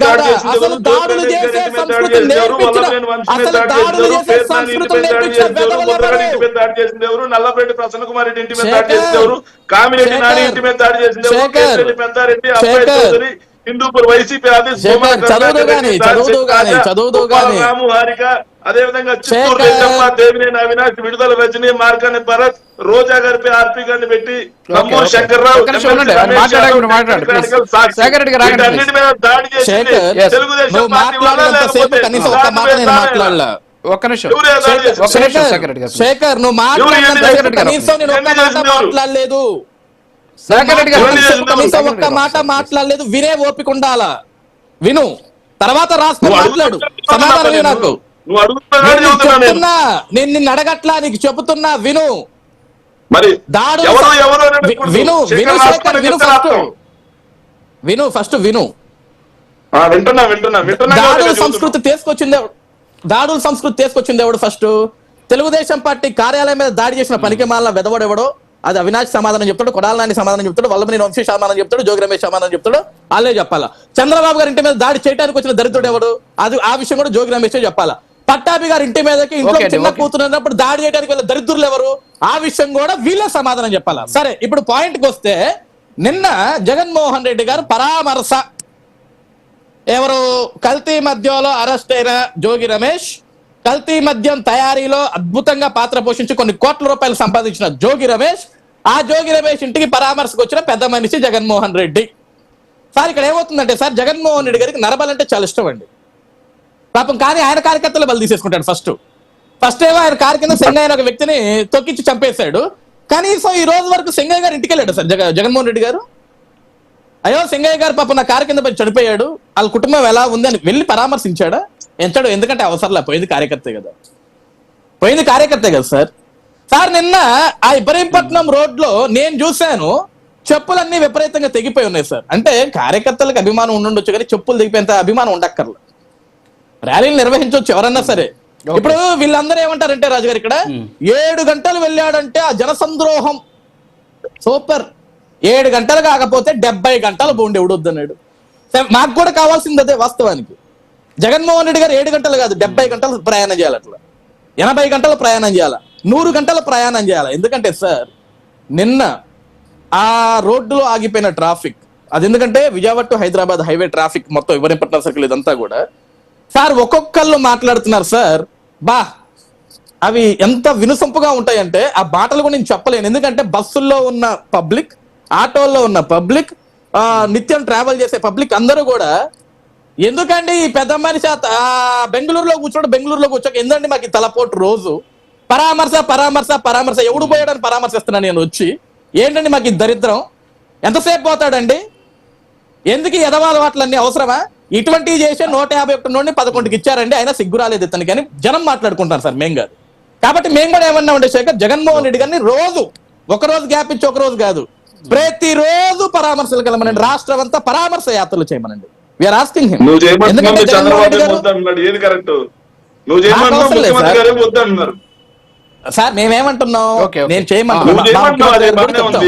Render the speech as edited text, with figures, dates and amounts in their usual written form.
కాదు. అసలు దాడులు చేసే సంస్కృతి నేర్పించిన దాడి చేసింది ఎవరు? నల్లపరెడ్డి ప్రసన్న కుమార్ రెడ్డి ఇంటి మీద దాడి చేసింది ఎవరు? కామిరెడ్డి నాని ఇంటి మీద దాడి చేసింది ఎవరు? కేశరెడ్డి పెద్దారెడ్డి, అబ్బాయి చౌదరి, హిందూపూర్ వైసీపీ రాము హారిక, అదే విధంగా చిత్తూరు రెడ్డమ్మ, దేవినేని అవినాష్, విడుదల రజనీ, మార్కాని భరత్, రోజా గారిపై ఆర్పీ గారిని పెట్టి నమ్మూరు శంకర్రావు అన్నిటి మీద దాడి చేసింది తెలుగుదేశం పార్టీ వల్ల, లేకపోతే ఒక్క నిమిషం శేఖర్, నువ్వు మాట్లాడలేదు, ఒక్క మాట మాట్లాడలేదు. వినే ఓపిక ఉండాలా? విను, తర్వాత రాసుకుని మాట్లాడు. సమాధానం నాకు చెప్తున్నా, నేను నిన్ను అడగట్లా, నీకు చెబుతున్నా. విను, విను శేఖర్, విను ఫస్ట్ విను. దాడుల సంస్కృతి తీసుకొచ్చింది ఎవడు? ఫస్ట్ తెలుగుదేశం పార్టీ కార్యాలయం మీద దాడి చేసిన పనికి మాలిన వెదవడెవడో అది అవినాష్ సమాధానం చెప్తాడు, కొడాల నాని సమాధానం చెప్తాడు, వల్లభనేని వంశీ సమాధానం చెప్తాడు, జోగి రమేష్ సమాధానం చెప్తాడు. వాళ్ళే చెప్పాలా. చంద్రబాబు గారి ఇంటి మీద దాడి చేయడానికి వచ్చిన దరిద్రుడు ఎవడు? అది ఆ విషయం కూడా జోగి రమేష్ చెప్పాలా. పట్టాభి గారి ఇంటి మీదకి ఇంట్లో చిన్న కూతురున్నప్పుడు దాడి చేయడానికి వెళ్ళిన దరిద్రులు ఎవరు? ఆ విషయం కూడా వీళ్ళే సమాధానం చెప్పాలా. సరే, ఇప్పుడు పాయింట్కి వస్తే, నిన్న జగన్మోహన్ రెడ్డి గారు పరామర్శ, ఎవరు? కల్తీ మద్యంలో అరెస్ట్ అయిన జోగి రమేష్, కల్తీ మద్యం తయారీలో అద్భుతంగా పాత్ర పోషించి కొన్ని కోట్ల రూపాయలు సంపాదించిన జోగి రమేష్, ఆ జోగి రమేష్ ఇంటికి పరామర్శకు వచ్చిన పెద్ద మనిషి జగన్మోహన్ రెడ్డి. సార్, ఇక్కడ ఏమవుతుందంటే సార్, జగన్మోహన్ రెడ్డి గారికి నరబలంటే చాలా ఇష్టం అండి పాపం. కానీ ఆయన కార్యకర్తలు బలి తీసేసుకుంటాడు. ఫస్ట్ ఏమో ఆయన కారు కింద సింగయ్య ఒక వ్యక్తిని తొక్కించి చంపేశాడు. కనీసం ఈ రోజు వరకు సింగయ్య గారు ఇంటికి వెళ్ళాడు సార్ జగన్మోహన్ రెడ్డి గారు. అయ్యో సింగయ్య గారు పాపం నా కారు కింద పడి చనిపోయాడు, వాళ్ళ కుటుంబం ఎలా ఉంది అని వెళ్ళి పరామర్శించాడా? ఎంచాడు. ఎందుకంటే అవసరంలా, పోయింది కార్యకర్తే కదా సార్. నిన్న ఆ ఇబ్రహీంపట్నం రోడ్ లో నేను చూశాను, చెప్పులన్నీ విపరీతంగా తెగిపోయి ఉన్నాయి సార్. అంటే కార్యకర్తలకు అభిమానం ఉండుండొచ్చు, కానీ చెప్పులు తెగిపోయేంత అభిమానం ఉండక్కర్లా. ర్యాలీలు నిర్వహించవచ్చు ఎవరన్నా సరే. ఇప్పుడు వీళ్ళందరూ ఏమంటారంటే, రాజుగారు ఇక్కడ 7 గంటలు వెళ్ళాడంటే ఆ జనసంద్రోహం సూపర్. 7 గంటలు కాకపోతే 70 గంటలు పోండి, ఎవడొద్దన్నాడు. మాకు కూడా కావాల్సింది అదే వాస్తవానికి. జగన్మోహన్ రెడ్డి గారు 7 గంటలు కాదు, 70 గంటలు ప్రయాణం చేయాలి, అట్లా 80 గంటలు ప్రయాణం చేయాలి, 100 గంటల ప్రయాణం చేయాలి. ఎందుకంటే సార్, నిన్న ఆ రోడ్డులో ఆగిపోయిన ట్రాఫిక్, అది ఎందుకంటే Vijayawada to Hyderabad highway traffic మొత్తం ఇబ్రహీంపట్నం సర్కిల్ ఇదంతా కూడా సార్ ఒక్కొక్కళ్ళు మాట్లాడుతున్నారు సార్. అవి ఎంత వినుసొంపుగా ఉంటాయంటే ఆ బాటలు కూడా నేను చెప్పలేను. ఎందుకంటే బస్సుల్లో ఉన్న పబ్లిక్, ఆటోల్లో ఉన్న పబ్లిక్, నిత్యం ట్రావెల్ చేసే పబ్లిక్ అందరూ కూడా, ఎందుకండి ఈ పెద్ద మనిషి బెంగళూరులో కూర్చోక ఎందుకండి మాకు ఈ తలపోటు రోజు? పరామర్శ ఎవడు పోయాడని పరామర్శిస్తున్నాను నేను వచ్చి. ఏంటండి మాకు ఈ దరిద్రం? ఎంతసేపు పోతాడండి? ఎందుకు ఈ ఎదవాలవాట్లన్నీ అవసరమా? ఇటువంటివి చేసే 151 నుండి 11కి ఇచ్చారండి, అయినా సిగ్గు రాలేదు ఇతనికి అని జనం మాట్లాడుకుంటారు సార్. మేము కాదు. కాబట్టి మేము కూడా ఏమన్నా ఉండే శేఖర్, జగన్మోహన్ రెడ్డి గారిని రోజు, ఒకరోజు గ్యాప్ ఇచ్చి ఒకరోజు కాదు, ప్రతిరోజు పరామర్శలు కలమనండి, రాష్ట్రం అంతా పరామర్శ యాత్రలు చేయమనండి. We're asking him. సార్ మేమేమంటున్నాం, నేను చేయమంటున్నాను.